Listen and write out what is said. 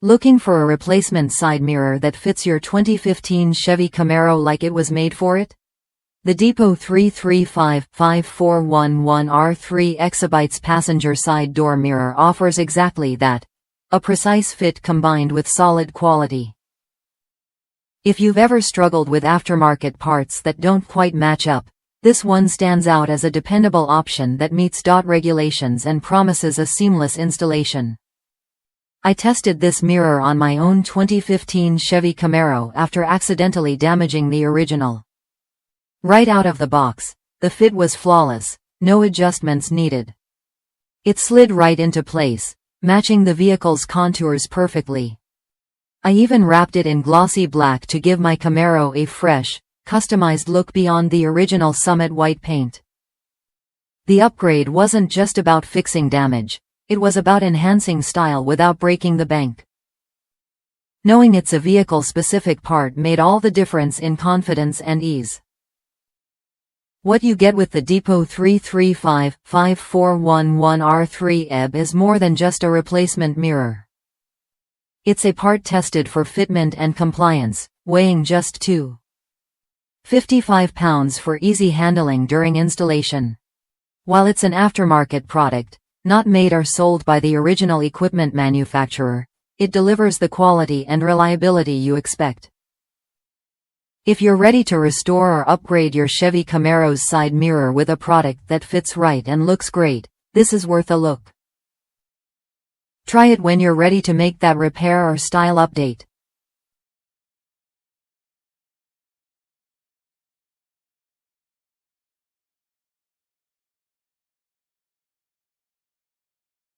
Looking for a replacement side mirror that fits your 2015 Chevy Camaro like it was made for it? The Depo 335-5411R3EB passenger side door mirror offers exactly that. A precise fit combined with solid quality. If you've ever struggled with aftermarket parts that don't quite match up, this one stands out as a dependable option that meets DOT regulations and promises a seamless installation. I tested this mirror on my own 2015 Chevy Camaro after accidentally damaging the original. Right out of the box, the fit was flawless, no adjustments needed. It slid right into place, matching the vehicle's contours perfectly. I even wrapped it in glossy black to give my Camaro a fresh, customized look beyond the original Summit white paint. The upgrade wasn't just about fixing damage, it was about enhancing style without breaking the bank. Knowing it's a vehicle-specific part made all the difference in confidence and ease. What you get with the Depo 335-5411R3EB is more than just a replacement mirror. It's a part tested for fitment and compliance, weighing just 2.55 pounds for easy handling during installation. While it's an aftermarket product, not made or sold by the original equipment manufacturer, it delivers the quality and reliability you expect. If you're ready to restore or upgrade your Chevy Camaro's side mirror with a product that fits right and looks great, this is worth a look. Try it when you're ready to make that repair or style update.